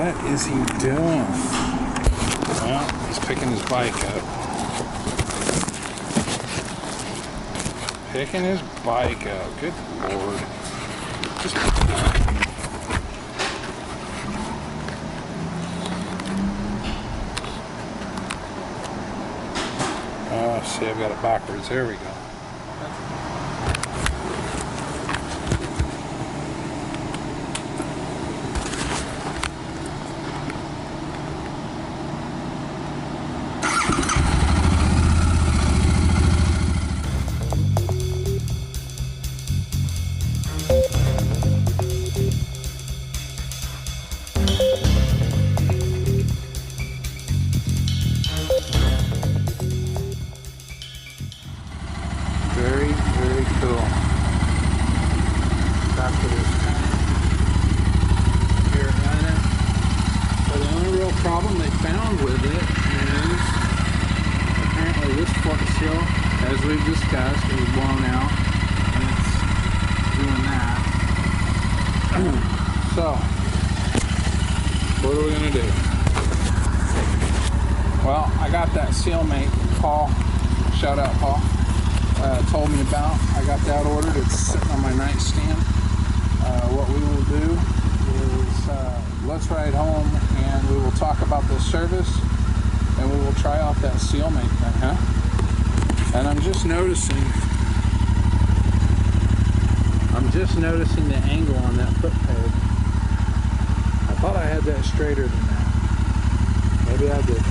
What is he doing? Well, he's picking his bike up. Picking his bike up. Good Lord. Just... Oh, see, I've got it backwards. There we go. Very, very cool. That's what it's here running. But the only real problem they found with it is apparently this foot seal, as we've discussed, it was blown out and it's doing that. So, what are we gonna do? Well, I got that Sealmate Paul, shout out Paul. Told me about. I got that ordered. It's sitting on my nightstand. What we will do is let's ride home and we will talk about the service and we will try out that Sealmate thing, huh? And I'm just noticing the angle on that foot peg. I thought I had that straighter than that. Maybe I did.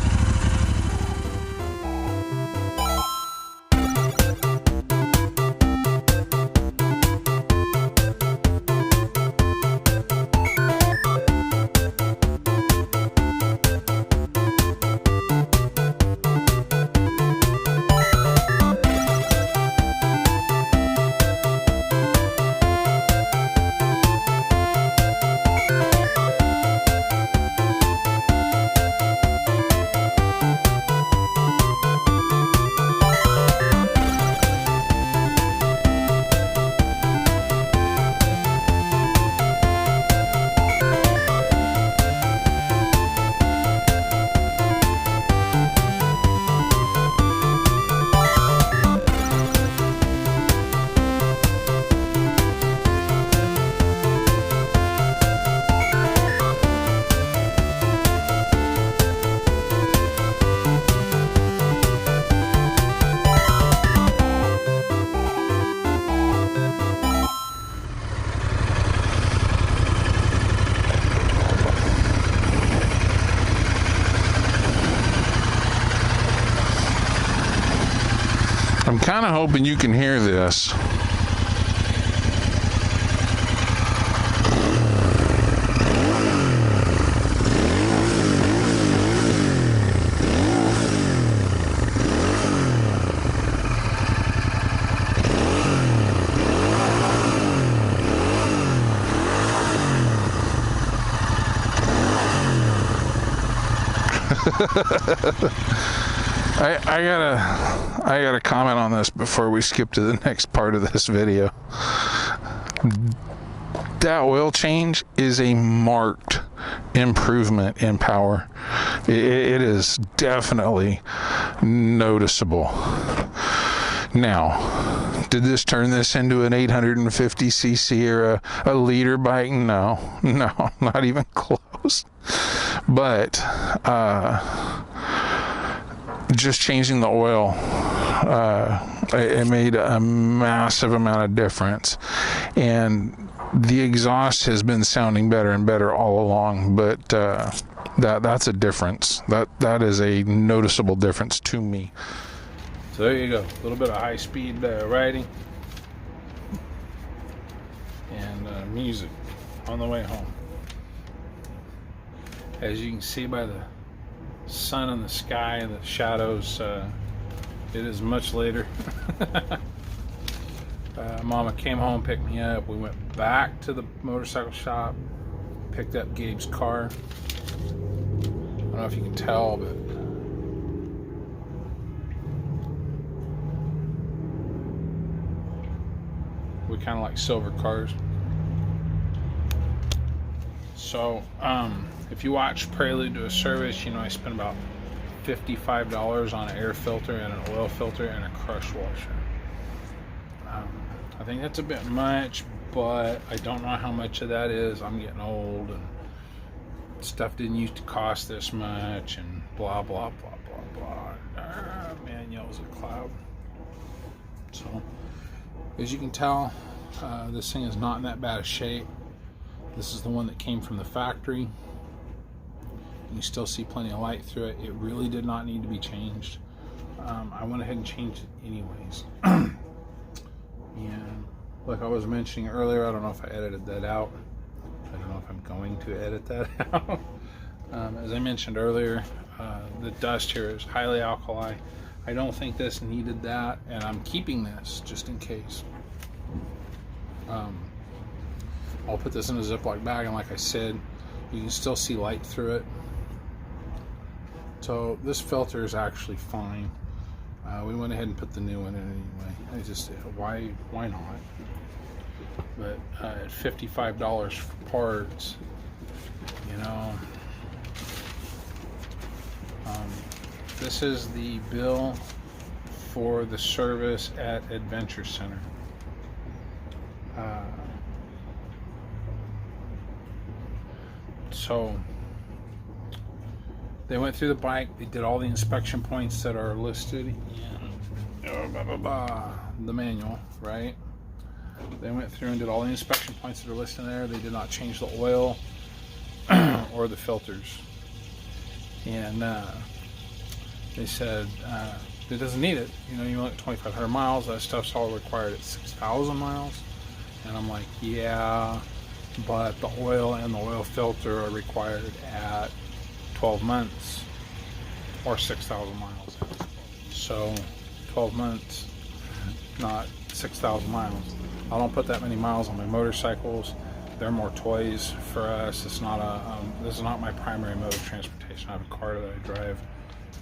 I'm kind of hoping you can hear this. I gotta comment on this before we skip to the next part of this video. That oil change is a marked improvement in power. It is definitely noticeable. Now, did this turn this into an 850cc or a liter bike? No, not even close. But just changing the oil, it made a massive amount of difference, and the exhaust has been sounding better and better all along. But that's a difference. That is a noticeable difference to me. So there you go, a little bit of high-speed riding and music on the way home. As you can see by the sun in the sky and the shadows, it is much later. Mama came home, picked me up. We went back to the motorcycle shop, picked up Gabe's car. I don't know if you can tell, but we kind of like silver cars. So if you watch Prelude to a Service, you know I spent about $55 on an air filter and an oil filter and a crush washer. I think that's a bit much, but I don't know how much of that is. I'm getting old and stuff didn't used to cost this much and blah blah blah blah blah. Man, yell's a cloud. So as you can tell, this thing is not in that bad a shape. This is the one that came from the factory. You still see plenty of light through it. It really did not need to be changed. I went ahead and changed it anyways. And like I was mentioning earlier, I don't know if I edited that out. I don't know if I'm going to edit that out. As I mentioned earlier, the dust here is highly alkali. I don't think this needed that, and I'm keeping this just in case. I'll put this in a Ziploc bag, and like I said, you can still see light through it. So this filter is actually fine. We went ahead and put the new one in anyway. I just, why not? But at $55 for parts, you know. This is the bill for the service at Adventure Center. So they went through the bike, they did all the inspection points that are listed in the manual, right? They went through and did all the inspection points that are listed there. They did not change the oil or the filters. And they said it doesn't need it. You know, you only 2,500 miles. That stuff's all required at 6,000 miles. And I'm like, yeah, but the oil and the oil filter are required at 12 months or 6,000 miles. So 12 months, not 6,000 miles. I don't put that many miles on my motorcycles. They're more toys for us. It's not this is not my primary mode of transportation. I have a car that I drive,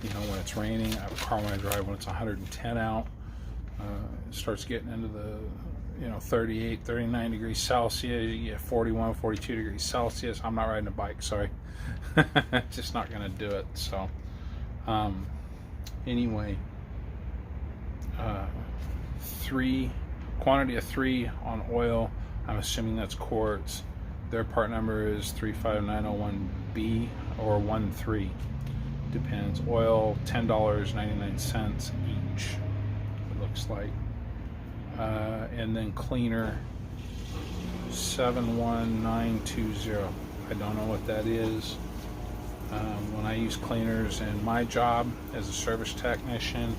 you know, when it's raining. I have a car when I drive when it's 110 out. It starts getting into the, you know, 38, 39 degrees Celsius. You get 41, 42 degrees Celsius. I'm not riding a bike, sorry. Just not gonna do it. So anyway, quantity of 3 on oil. I'm assuming that's quarts. Their part number is 35901B or 13. Depends. Oil $10.99 each, it looks like. And then cleaner 71920. I don't know what that is. When I use cleaners in my job as a service technician,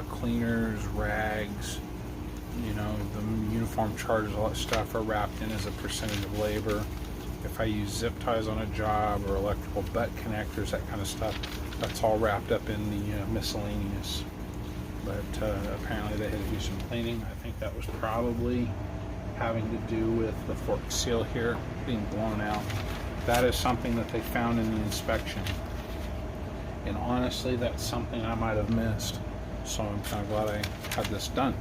cleaners, rags, you know, the uniform charges, all that stuff are wrapped in as a percentage of labor. If I use zip ties on a job or electrical butt connectors, that kind of stuff, that's all wrapped up in the miscellaneous. But apparently they had to do some cleaning. I think that was probably having to do with the fork seal here being blown out. That is something that they found in the inspection. And honestly, that's something I might have missed. So I'm kind of glad I had this done.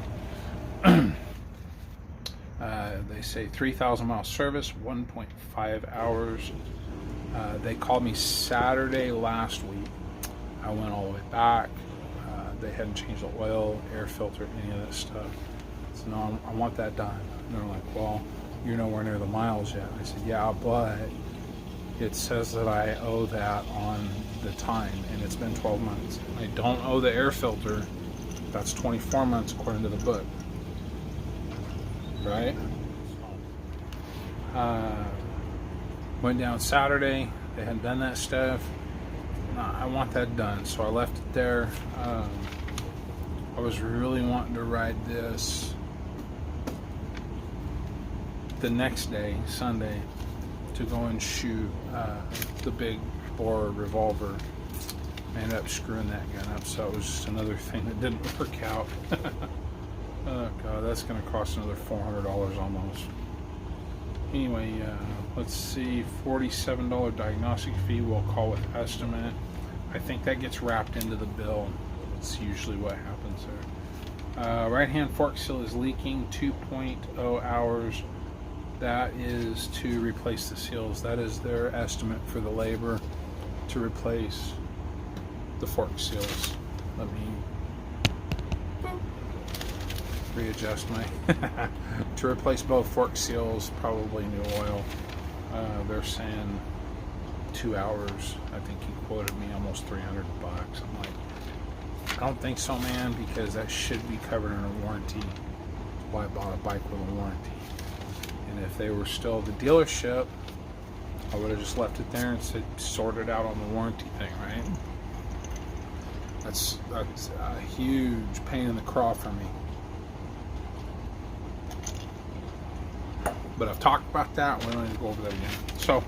They say 3,000 mile service, 1.5 hours. They called me Saturday last week. I went all the way back. They hadn't changed the oil, air filter, any of that stuff. So no, I want that done. And they're like, well, you're nowhere near the miles yet. I said, yeah, but it says that I owe that on the time, and it's been 12 months. I don't owe the air filter. That's 24 months according to the book. Right? Went down Saturday. They hadn't done that stuff. I want that done, so I left it there. I was really wanting to ride this the next day, Sunday, to go and shoot the big bore revolver. I ended up screwing that gun up, so it was just another thing that didn't work out. Oh god, that's going to cost another $400 almost. Anyway, let's see, $47 diagnostic fee we'll call with estimate. I think that gets wrapped into the bill. That's usually what happens there. Right hand fork seal is leaking, 2.0 hours. That is to replace the seals. That is their estimate for the labor to replace the fork seals. Let me readjust my to replace both fork seals, probably new oil. They're saying 2 hours. I think he quoted me almost $300. I'm like, I don't think so, man, because that should be covered in a warranty. That's why I bought a bike with a warranty. And if they were still the dealership, I would have just left it there and said, sort it out on the warranty thing, right? That's a huge pain in the craw for me. But I've talked about that. We don't need to go over that again. So,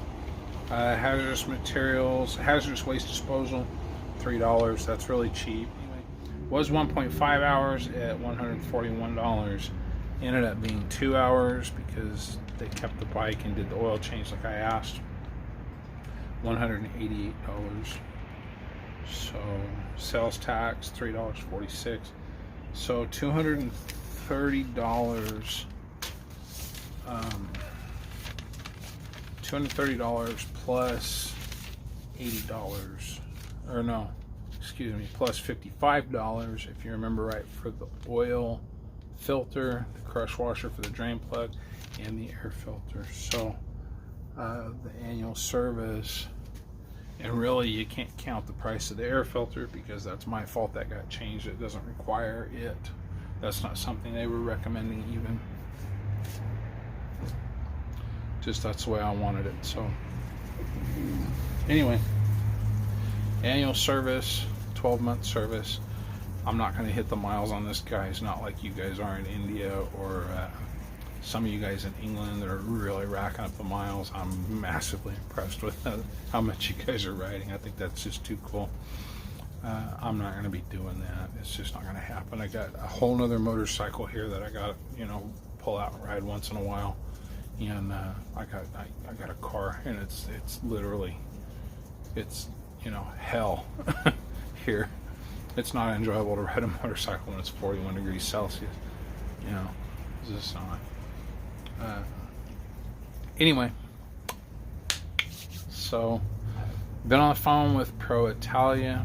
hazardous materials, hazardous waste disposal, $3. That's really cheap. Anyway, was 1.5 hours at $141. Ended up being 2 hours because they kept the bike and did the oil change like I asked. $188. So sales tax $3.46. So $230. $230 plus $80, or no, excuse me, plus $55 if you remember right, for the oil filter, the crush washer for the drain plug, and the air filter. So the annual service, and really you can't count the price of the air filter because that's my fault that got changed. It doesn't require it. That's not something they were recommending even. Just that's the way I wanted it. So anyway, annual service, 12-month service. I'm not going to hit the miles on this guy. It's not like you guys are in India or some of you guys in England that are really racking up the miles. I'm massively impressed with how much you guys are riding. I think that's just too cool. I'm not going to be doing that. It's just not going to happen. I got a whole nother motorcycle here that I got, pull out and ride once in a while. And I got a car, and it's literally, hell here. It's not enjoyable to ride a motorcycle when it's 41 degrees Celsius. It's just not. Anyway, so been on the phone with Pro Italia.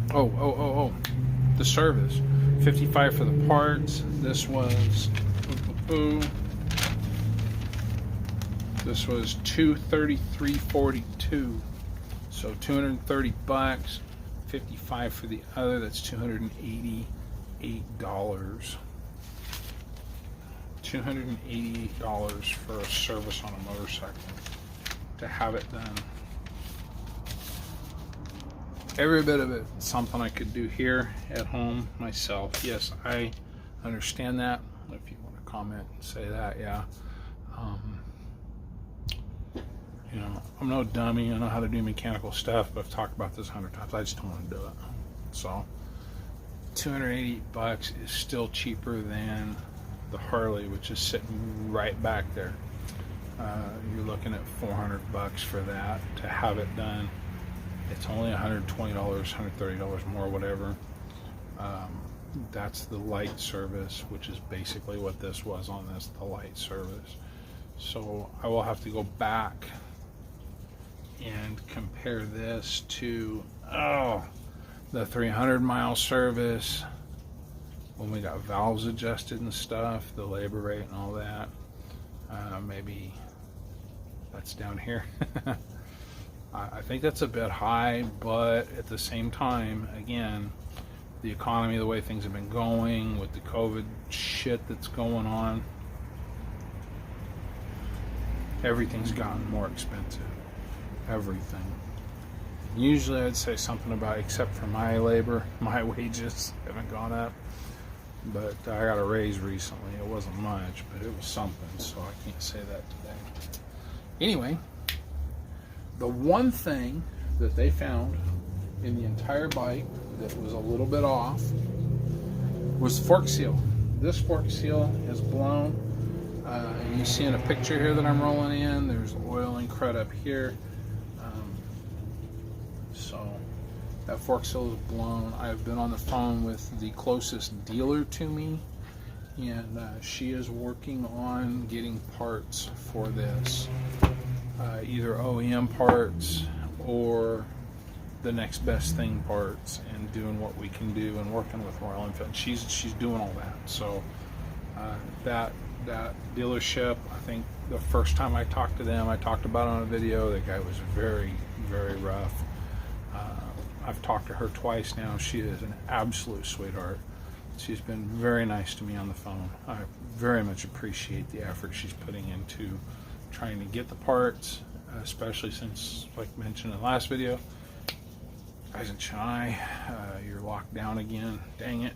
The service, $55 for the parts. This was $233.42. So $230, $55 for the other. That's $288. $288 for a service on a motorcycle to have it done. Every bit of it, something I could do here at home myself. Yes, I understand that. If you want to comment and say that, yeah. I'm no dummy. I know how to do mechanical stuff, but I've talked about this 100 times. I just don't want to do it. So $280 is still cheaper than the Harley, which is sitting right back there. You're looking at $400 for that to have it done. It's only $120, $130 more, whatever. That's the light service, which is basically what this was on this, the light service. So I will have to go back and compare this to the 300-mile service when we got valves adjusted and stuff, the labor rate and all that. Maybe that's down here. I think that's a bit high, but at the same time, again, the economy, the way things have been going with the COVID shit that's going on, everything's gotten more expensive. Everything. Usually I'd say something about, except for my labor, my wages haven't gone up, but I got a raise recently. It wasn't much, but it was something, so I can't say that today. Anyway, the one thing that they found in the entire bike that was a little bit off was the fork seal. This fork seal is blown. You see in a picture here that I'm rolling in, there's oil and crud up here. So that fork seal is blown. I've been on the phone with the closest dealer to me, and she is working on getting parts for this, either OEM parts or the next best thing parts, and doing what we can do and working with Royal Enfield. She's doing all that. So that dealership, I think the first time I talked to them, I talked about it on a video. The guy was very, very rough. I've talked to her twice now. She is an absolute sweetheart. She's been very nice to me on the phone. I very much appreciate the effort she's putting into trying to get the parts, especially since, like mentioned in the last video, guys in Chennai, you're locked down again. Dang it.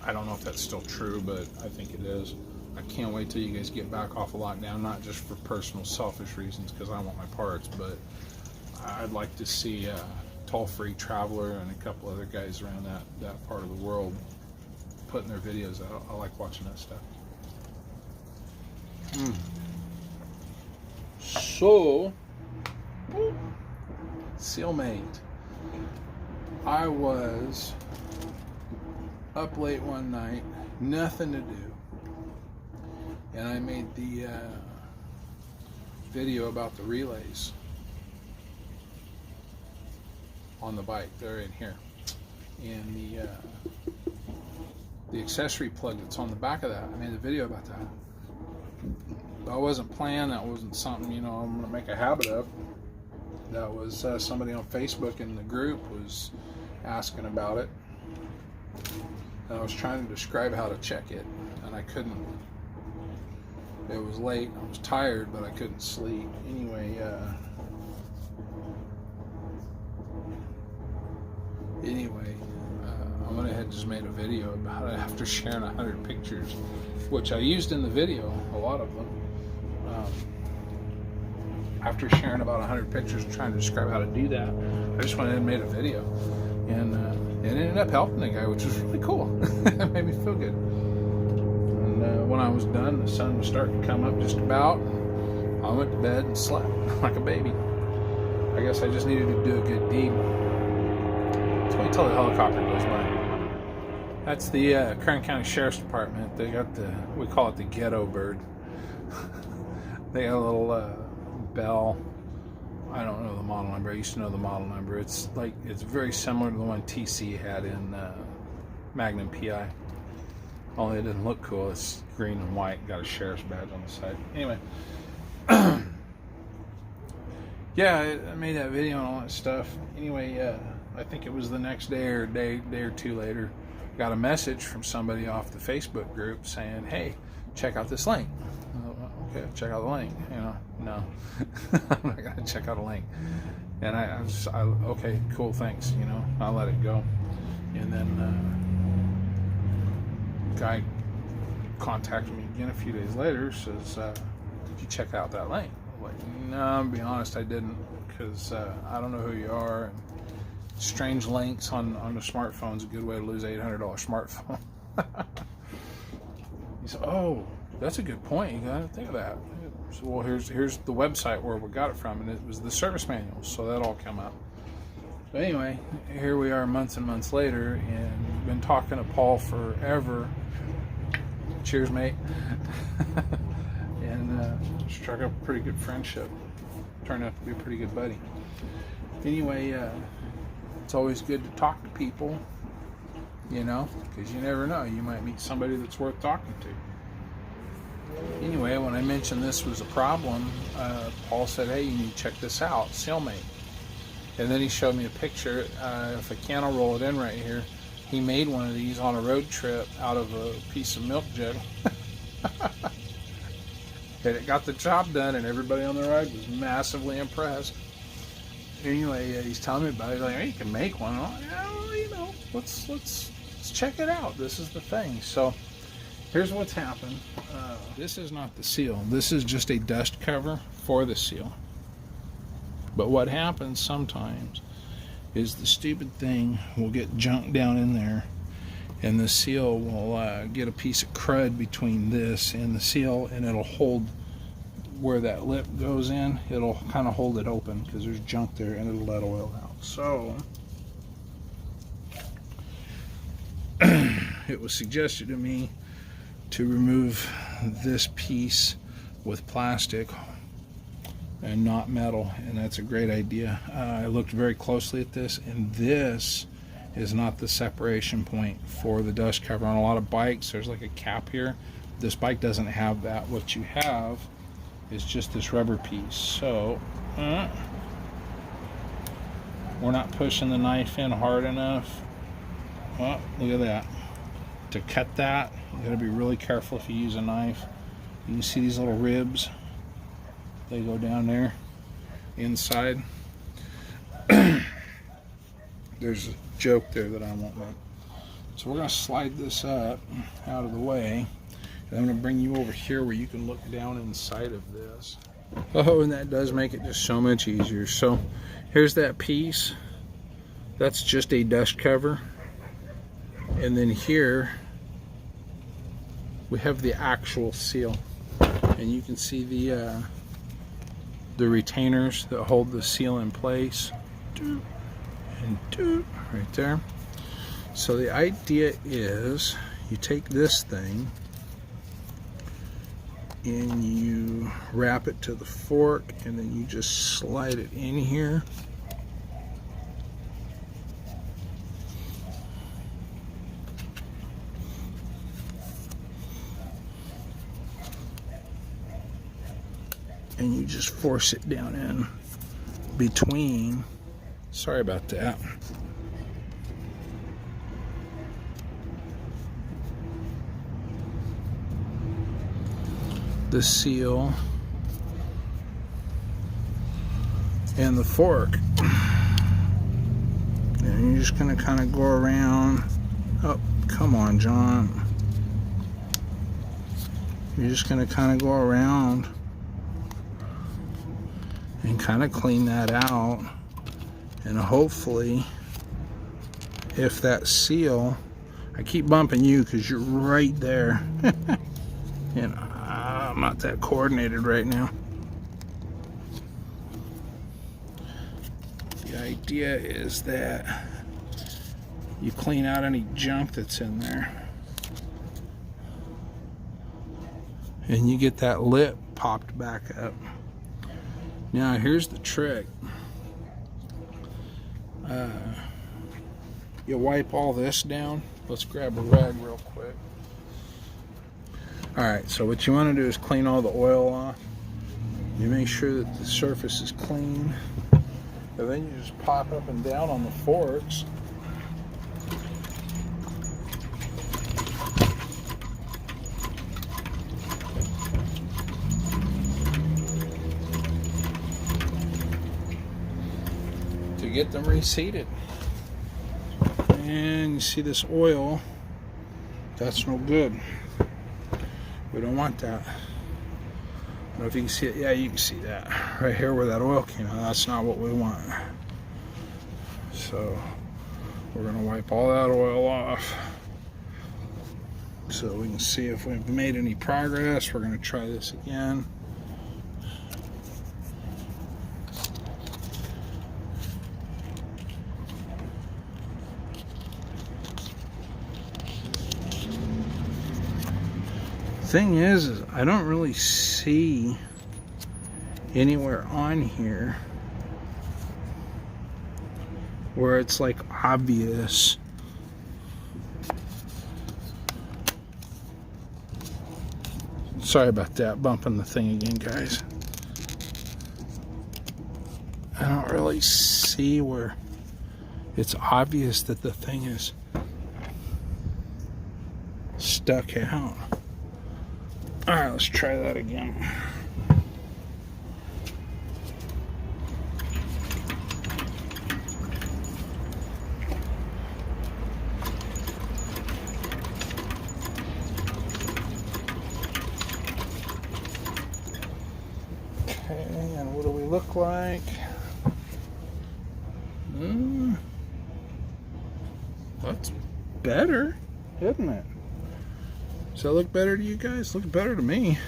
I don't know if that's still true, but I think it is. I can't wait till you guys get back off of lockdown, not just for personal selfish reasons because I want my parts, but I'd like to see Toll-Free Traveler and a couple other guys around that part of the world putting their videos out. I like watching that stuff. So, Sealmate. I was up late one night, nothing to do, and I made the video about the relays on the bike. They're in here, and the accessory plug that's on the back of that, I made a video about that. But I wasn't planning, that wasn't something, I'm going to make a habit of. That was somebody on Facebook in the group was asking about it. And I was trying to describe how to check it, and I couldn't. It was late, I was tired, but I couldn't sleep. Anyway, I went ahead and just made a video about it after sharing 100 pictures, which I used in the video, a lot of them. After sharing about 100 pictures and trying to describe how to do that, I just went ahead and made a video. And it ended up helping the guy, which was really cool. It made me feel good. And when I was done, the sun was starting to come up just about. And I went to bed and slept like a baby. I guess I just needed to do a good deed. Let's wait till the helicopter goes by. That's the Kern County Sheriff's Department. They got we call it the ghetto bird. They got a little bell. I don't know the model number. I used to know the model number. It's very similar to the one TC had in Magnum PI. Only it didn't look cool. It's green and white. Got a sheriff's badge on the side. Anyway. Yeah, I made that video and all that stuff. Anyway, I think it was the next day or day or two later, got a message from somebody off the Facebook group saying, "Hey, check out this link." Okay, check out the link. No, I'm not gonna check out a link. And I okay, cool, thanks. I'll let it go. And then guy contacted me again a few days later. Says, "Did you check out that link?" I'm like, no, I'm gonna be honest, I didn't, because I don't know who you are. And strange links on the smartphone's a good way to lose $800 smartphone. He said, "Oh, that's a good point. You gotta think of that." So, well, here's the website where we got it from, and it was the service manual, so that all came up. But anyway, here we are months and months later, and we've been talking to Paul forever. Cheers, mate. And struck up a pretty good friendship. Turned out to be a pretty good buddy. Anyway, it's always good to talk to people, because you never know. You might meet somebody that's worth talking to. Anyway, when I mentioned this was a problem, Paul said, "Hey, you need to check this out, Sealmate." And then he showed me a picture. If I can, I'll roll it in right here. He made one of these on a road trip out of a piece of milk jug. And it got the job done, and everybody on the ride was massively impressed. Anyway, he's telling me about it. He's like, "Hey, you can make one." I'm like, "Oh, let's check it out. This is the thing." So here's what's happened. This is not the seal. This is just a dust cover for the seal. But what happens sometimes is the stupid thing will get junk down in there, and the seal will get a piece of crud between this and the seal, and it'll hold where that lip goes in. It'll kind of hold it open because there's junk there, and it'll let oil out. So it was suggested to me to remove this piece with plastic and not metal, and that's a great idea. I looked very closely at this, and this is not the separation point for the dust cover. On a lot of bikes, there's like a cap here. This bike doesn't have that. What you have is just this rubber piece. So we're not pushing the knife in hard enough. Oh, look at that. To cut that, you gotta be really careful if you use a knife. You can see these little ribs. They go down there inside. There's a joke there that I won't make. So we're gonna slide this up out of the way. And I'm gonna bring you over here where you can look down inside of this. Oh, and that does make it just so much easier. So here's that piece. That's just a dust cover. And then here we have the actual seal, and you can see the retainers that hold the seal in place, and right there. So the idea is you take this thing and you wrap it to the fork, and then you just slide it in here. And you just force it down in between. Sorry about that. The seal and the fork. And you're just going to kind of go around. Oh, come on, John. You're just going to kind of go around and kind of clean that out, and hopefully, if that seal, I keep bumping you because you're right there, and I'm not that coordinated right now. The idea is that you clean out any junk that's in there, and you get that lip popped back up. Now here's the trick. You wipe all this down. Let's grab a rag real quick. Alright, so what you want to do is clean all the oil off. You make sure that the surface is clean. And then you just pop up and down on the forks. To get them reseated. And you see this oil, that's no good. We don't want that. I don't know if you can see it. Yeah, you can see that right here where that oil came out. That's not what we want. So we're gonna wipe all that oil off so we can see if we've made any progress. We're gonna try this again. Thing is I don't really see anywhere on here where it's like obvious. Sorry about that, bumping the thing again, guys. I don't really see where it's obvious that the thing is stuck out. Alright, let's try that again. Okay, and what do we look like? That's better, isn't it? Does that look better to you guys? Look better to me.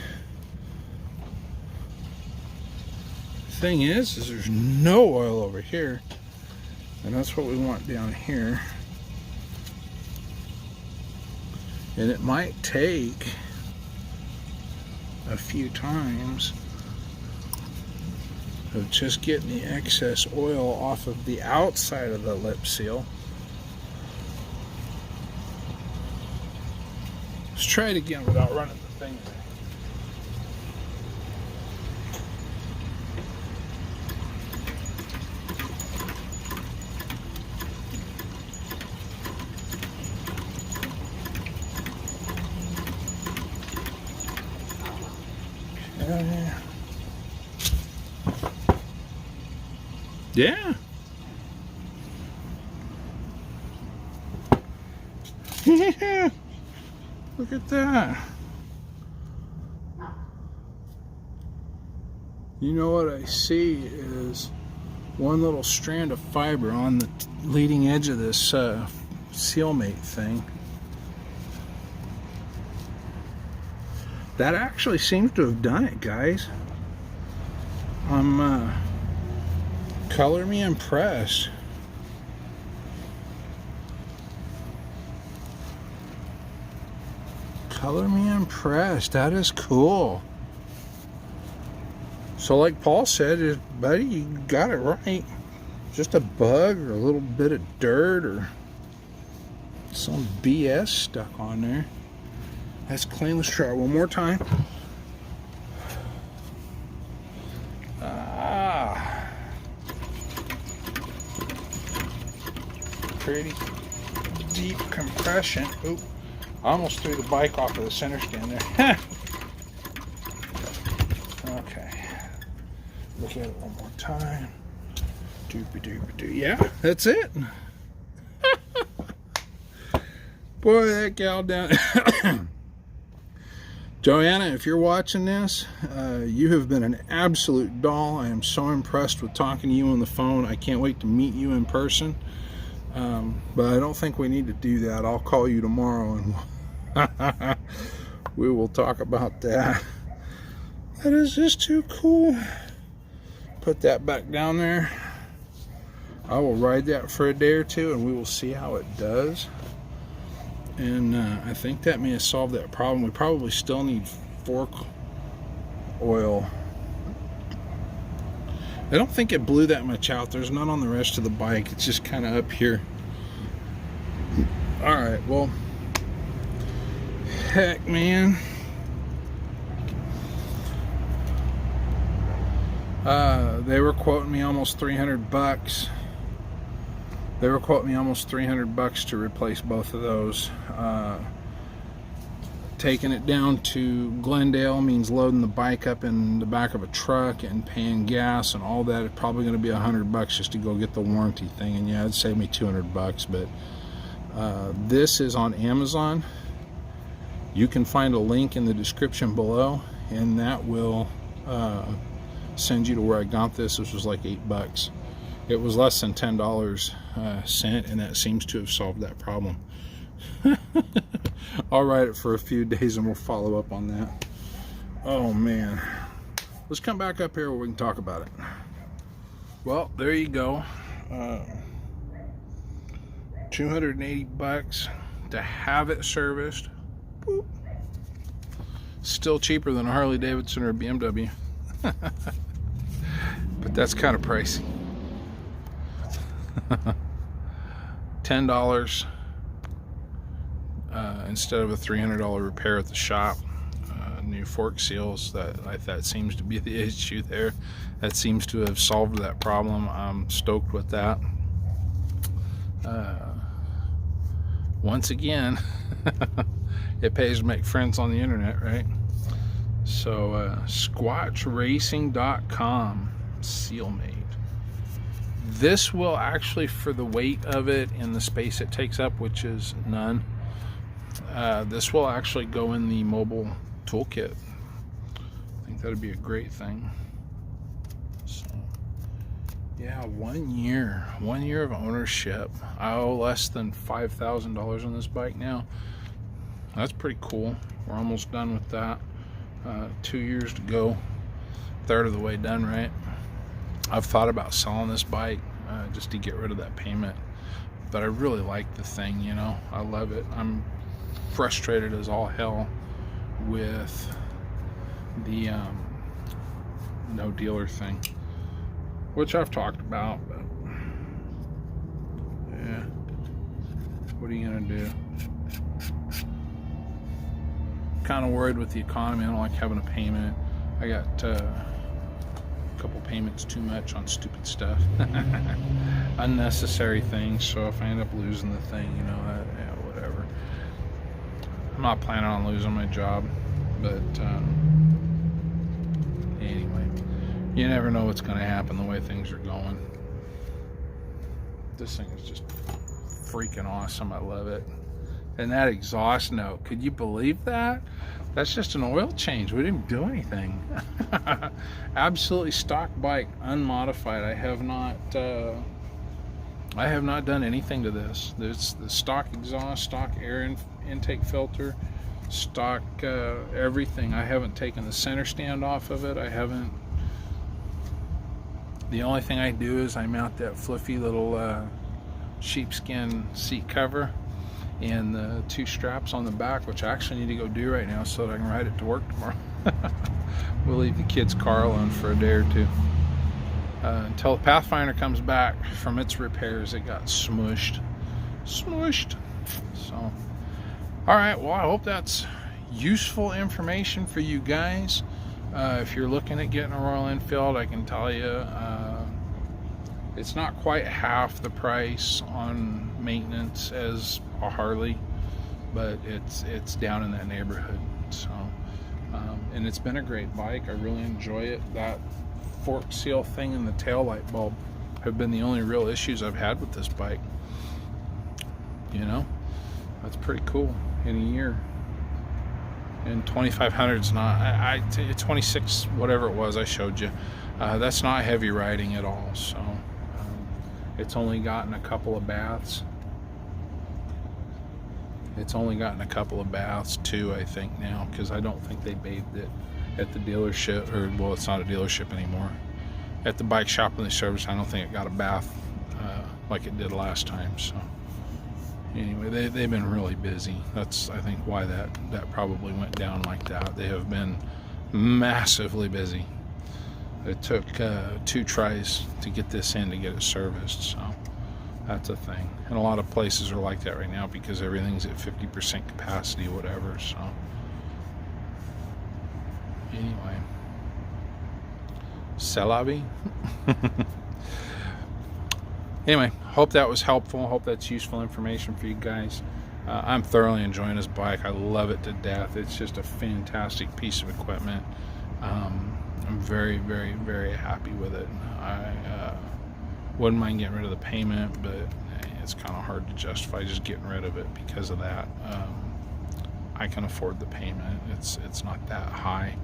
Thing is there's no oil over here, and that's what we want down here. And it might take a few times of just getting the excess oil off of the outside of the lip seal. Let's try it again without running the thing. Yeah. Yeah. Look at that. You know what I see is one little strand of fiber on the leading edge of this Sealmate thing. That actually seems to have done it, guys. I'm color me impressed. Color me impressed. That is cool. So like Paul said, buddy, you got it right. Just a bug or a little bit of dirt or some BS stuck on there. That's clean. Let's try it one more time. Pretty deep compression. Oop. I almost threw the bike off of the center stand there. Okay. Look at it one more time. Doopy doopy doo. Yeah, that's it. Boy, that gal down. Joanna, if you're watching this, you have been an absolute doll. I am so impressed with talking to you on the phone. I can't wait to meet you in person. But I don't think we need to do that. I'll call you tomorrow and we will talk about that. That is just too cool. Put that back down there. I will ride that for a day or two and we will see how it does. And I think that may have solved that problem. We probably still need fork oil. I don't think it blew that much out. There's none on the rest of the bike. It's just kind of up here. Alright, well, heck, man. They were quoting me almost 300 bucks. They were quoting me almost 300 bucks to replace both of those. Taking it down to Glendale means loading the bike up in the back of a truck and paying gas and all that. It's probably going to be 100 bucks just to go get the warranty thing. And yeah, it'd save me 200 bucks. But this is on Amazon. You can find a link in the description below, and that will send you to where I got this. This was like 8 bucks. It was less than $10 sent, and that seems to have solved that problem. I'll ride it for a few days and we'll follow up on that. Oh man, let's come back up here where we can talk about it. Well, there you go. 280 bucks to have it serviced. Boop. Still cheaper than a Harley Davidson or a BMW. But that's kind of pricey. $10 instead of a $300 repair at the shop. New fork seals, that seems to be the issue there. That seems to have solved that problem. I'm stoked with that. Once again, it pays to make friends on the internet, right? So squatchracing.com Sealmate. This will actually, for the weight of it and the space it takes up, which is none, this will actually go in the mobile toolkit. I think that'd be a great thing. So yeah, 1 year of ownership. I owe less than $5,000 on this bike now. That's pretty cool. We're almost done with that. 2 years to go. Third of the way done, right? I've thought about selling this bike just to get rid of that payment, but I really like the thing, you know. I love it. I'm frustrated as all hell with the no dealer thing, which I've talked about, but yeah, what are you gonna do? Kind of worried with the economy. I don't like having a payment. I got a couple payments too much on stupid stuff, unnecessary things. So if I end up losing the thing, you know, yeah, whatever. I'm not planning on losing my job, but anyway, you never know what's going to happen the way things are going. This thing is just freaking awesome. I love it. And that exhaust note, could you believe that? That's just an oil change. We didn't do anything. Absolutely stock bike, unmodified. I have not done anything to this. There's the stock exhaust, stock air intake filter, stock everything. I haven't taken the center stand off of it. I haven't. The only thing I do is I mount that fluffy little sheepskin seat cover and the 2 straps on the back, which I actually need to go do right now so that I can ride it to work tomorrow. We'll leave the kids' car alone for a day or two until the Pathfinder comes back from its repairs. It got smushed. So, all right, well, I hope that's useful information for you guys. If you're looking at getting a Royal Enfield, I can tell you it's not quite half the price on maintenance as a Harley, but it's down in that neighborhood. So, and it's been a great bike. I really enjoy it. That fork seal thing and the tail light bulb have been the only real issues I've had with this bike. You know, that's pretty cool in a year. And 2,500 is not, 26, whatever it was I showed you. That's not heavy riding at all. So it's only gotten a couple of baths. It's only gotten a couple of baths too, I think now, because I don't think they bathed it at the dealership, or well, it's not a dealership anymore. At the bike shop when they service, I don't think it got a bath like it did last time. So anyway, they've been really busy. That's, I think, why that probably went down like that. They have been massively busy. It took 2 tries to get this in to get it serviced, so that's a thing. And a lot of places are like that right now because everything's at 50% capacity or whatever. So anyway, c'est la vie. Anyway, hope that was helpful. Hope that's useful information for you guys. I'm thoroughly enjoying this bike. I love it to death. It's just a fantastic piece of equipment. I'm very, very, very happy with it. I wouldn't mind getting rid of the payment, but it's kind of hard to justify just getting rid of it because of that. I can afford the payment. It's not that high,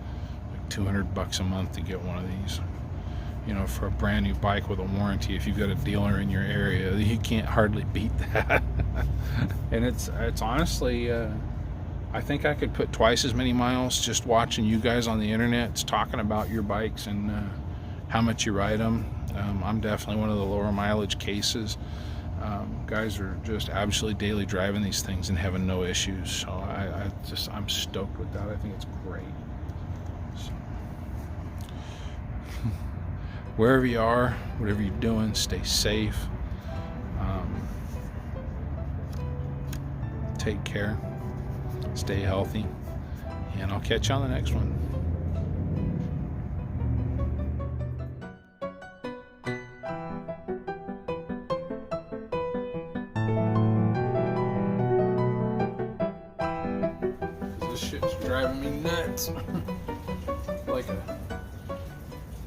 like $200 a month to get one of these. You know, for a brand new bike with a warranty, if you've got a dealer in your area, you can't hardly beat that. And it's honestly, I think I could put twice as many miles just watching you guys on the internet talking about your bikes and how much you ride them. I'm definitely one of the lower mileage cases. Guys are just absolutely daily driving these things and having no issues. So I'm stoked with that. I think it's great. So, wherever you are, whatever you're doing, stay safe. Take care. Stay healthy. And I'll catch you on the next one. This shit's driving me nuts. Like a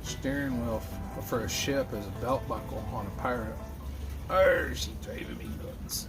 steering wheel for a ship is a belt buckle on a pirate. Arr, she's driving me nuts.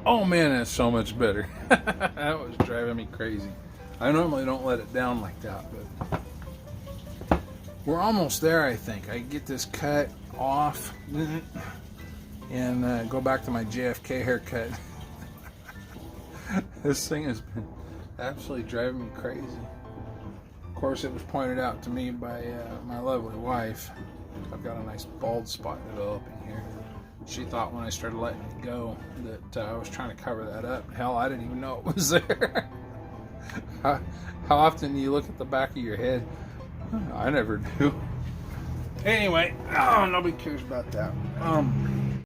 Oh man, that's so much better. That was driving me crazy. I normally don't let it down like that, but we're almost there, I think. I get this cut off and go back to my JFK haircut. This thing has been absolutely driving me crazy. Of course, it was pointed out to me by my lovely wife. I've got a nice bald spot developing here. She thought when I started letting it go that I was trying to cover that up. Hell, I didn't even know it was there. How often do you look at the back of your head? I never do. Anyway, nobody cares about that.